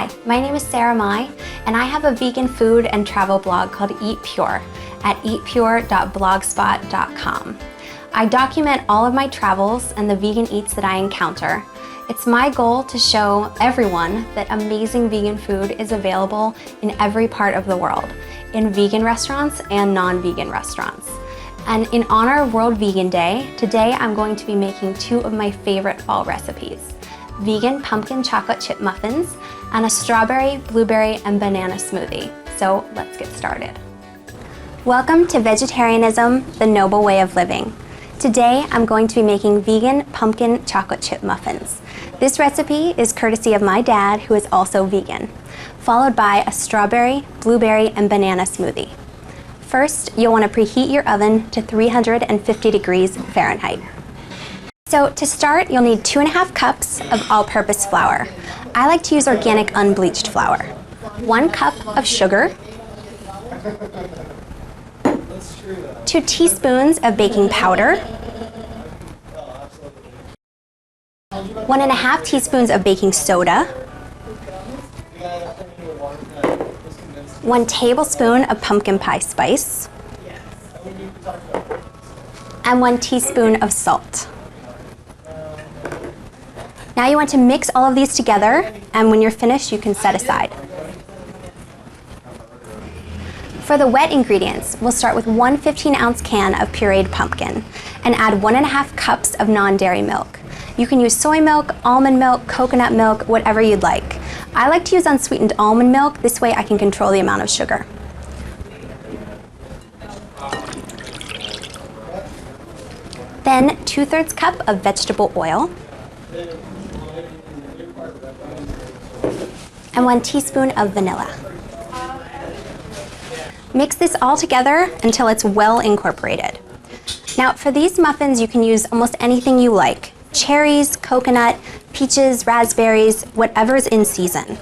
Hi, my name is Sarah Mai, and I have a vegan food and travel blog called Eat Pure at eatpure.blogspot.com. I document all of my travels and the vegan eats that I encounter. It's my goal to show everyone that amazing vegan food is available in every part of the world, in vegan restaurants and non-vegan restaurants. And in honor of World Vegan Day, today I'm going to be making two of my favorite fall recipes: vegan pumpkin chocolate chip muffins and a strawberry, blueberry, and banana smoothie. So let's get started. Welcome to Vegetarianism, the Noble Way of Living. Today I'm going to be making vegan pumpkin chocolate chip muffins. This recipe is courtesy of my dad, who is also vegan, followed by a strawberry, blueberry, and banana smoothie. First, you'll want to preheat your oven to 350 degrees Fahrenheit. So to start, you'll need 2.5 cups of all-purpose flour. I like to use organic unbleached flour. 1 cup of sugar, 2 teaspoons of baking powder, 1.5 teaspoons of baking soda, 1 tablespoon of pumpkin pie spice, and 1 teaspoon of salt. Now you want to mix all of these together, and when you're finished, you can set aside. For the wet ingredients, we'll start with 1 15-ounce can of pureed pumpkin and add 1.5 cups of non-dairy milk. You can use soy milk, almond milk, coconut milk, whatever you'd like. I like to use unsweetened almond milk. This way I can control the amount of sugar. Then 2/3 cup of vegetable oil and 1 teaspoon of vanilla. Mix this all together until it's well incorporated. Now for these muffins, you can use almost anything you like: cherries, coconut, peaches, raspberries, whatever's in season.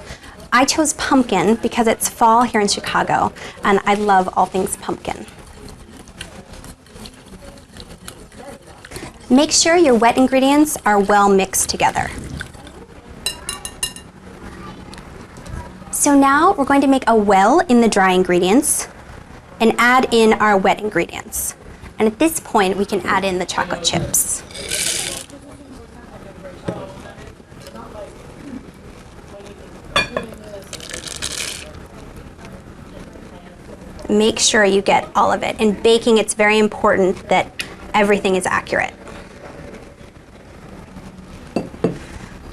I chose pumpkin because it's fall here in Chicago, and I love all things pumpkin. Make sure your wet ingredients are well mixed together. So now we're going to make a well in the dry ingredients and add in our wet ingredients. And at this point, we can add in the chocolate chips. Make sure you get all of it. In baking, it's very important that everything is accurate.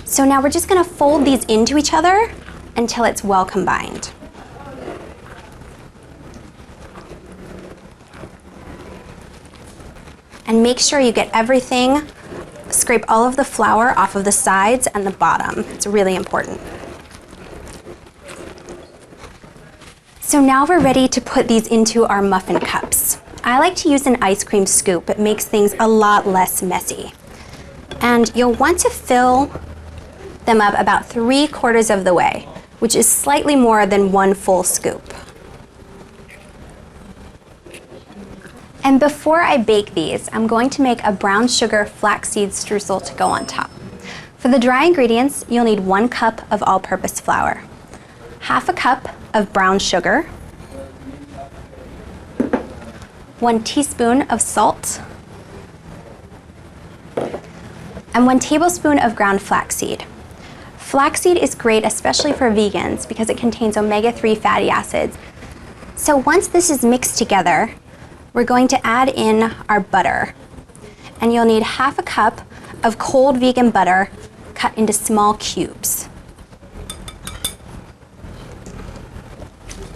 So now we're just going to fold these into each other until it's well combined. And make sure you get everything, scrape all of the flour off of the sides and the bottom. It's really important. So now we're ready to put these into our muffin cups. I like to use an ice cream scoop. It makes things a lot less messy. And you'll want to fill them up about 3/4 of the way, which is slightly more than 1 full scoop. And before I bake these, I'm going to make a brown sugar flaxseed streusel to go on top. For the dry ingredients, you'll need 1 cup of all-purpose flour, 1/2 cup of brown sugar, 1 teaspoon of salt, and 1 tablespoon of ground flaxseed. Flaxseed is great, especially for vegans, because it contains omega-3 fatty acids. So once this is mixed together, we're going to add in our butter. And you'll need 1/2 cup of cold vegan butter cut into small cubes.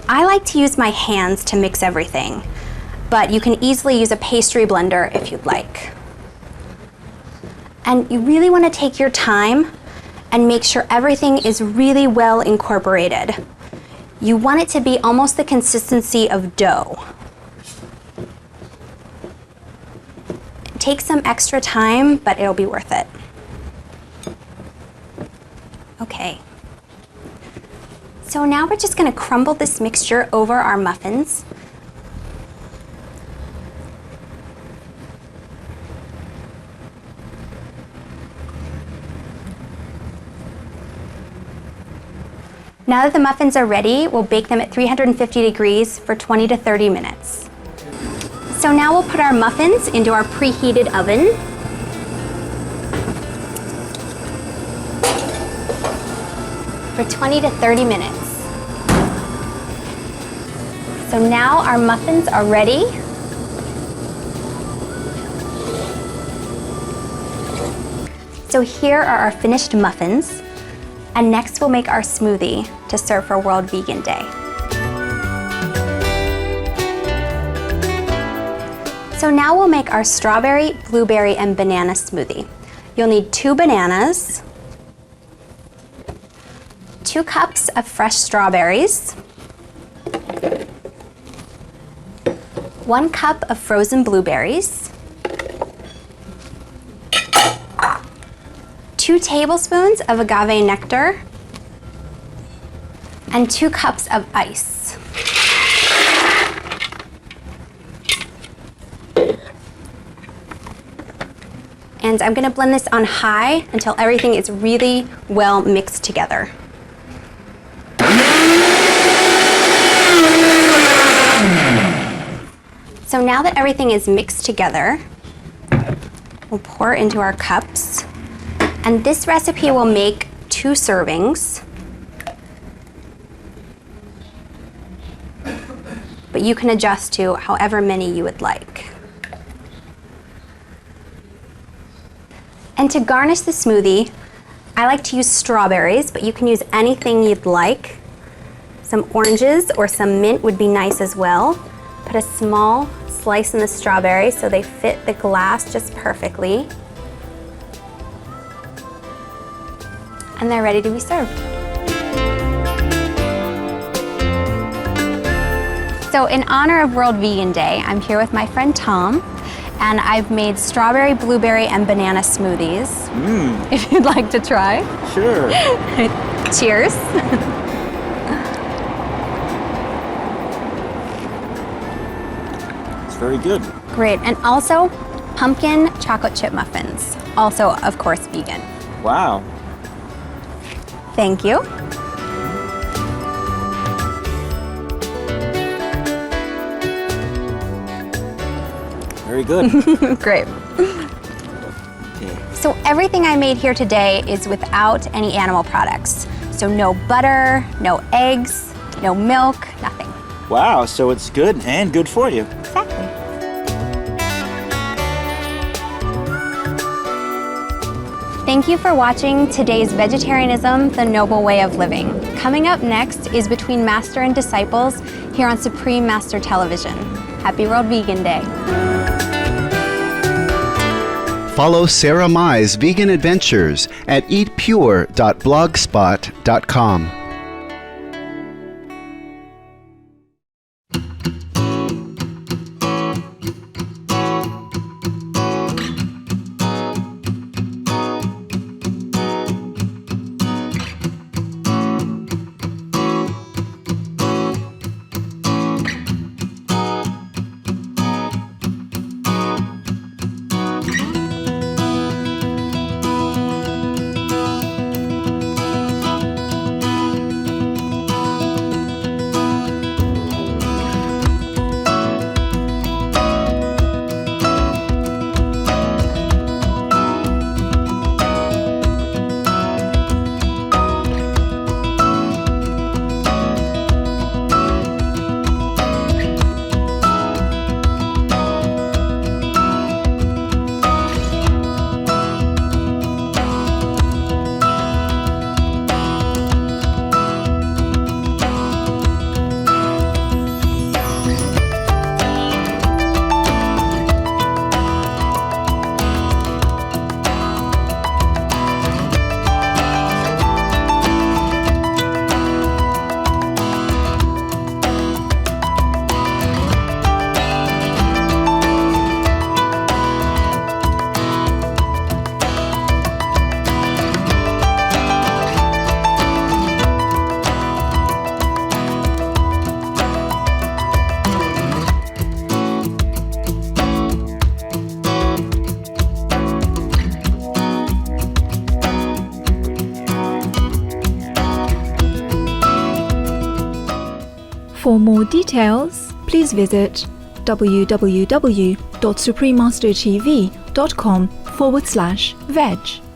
I like to use my hands to mix everything, but you can easily use a pastry blender if you'd like. And you really want to take your time and make sure everything is really well incorporated. You want it to be almost the consistency of dough. It takes some extra time, but it'll be worth it. Okay. So now we're just going to crumble this mixture over our muffins. Now that the muffins are ready, we'll bake them at 350 degrees for 20 to 30 minutes. So now we'll put our muffins into our preheated oven. For 20 to 30 minutes. So now our muffins are ready. So here are our finished muffins. And next we'll make our smoothie to serve for World Vegan Day. So now we'll make our strawberry, blueberry, and banana smoothie. You'll need 2 bananas, 2 cups of fresh strawberries, 1 cup of frozen blueberries, 2 tablespoons of agave nectar, and 2 cups of ice. And I'm gonna blend this on high until everything is really well mixed together. So now that everything is mixed together, we'll pour into our cups. And this recipe will make 2 servings. But you can adjust to however many you would like. And to garnish the smoothie, I like to use strawberries, but you can use anything you'd like. Some oranges or some mint would be nice as well. Put a small slice in the strawberries so they fit the glass just perfectly. And they're ready to be served. So in honor of World Vegan Day, I'm here with my friend Tom, and I've made strawberry, blueberry, and banana smoothies. If you'd like to try. Sure. Cheers. It's very good. Great, and also pumpkin chocolate chip muffins. Also, of course, vegan. Wow. Thank you. Very good. Great. Okay. So everything I made here today is without any animal products. So no butter, no eggs, no milk, nothing. Wow, so it's good and good for you. Exactly. Thank you for watching today's Vegetarianism, the Noble Way of Living. Coming up next is Between Master and Disciples here on Supreme Master Television. Happy World Vegan Day. Follow Sarah Mai's vegan adventures at eatpure.blogspot.com. For more details, please visit www.suprememastertv.com/veg.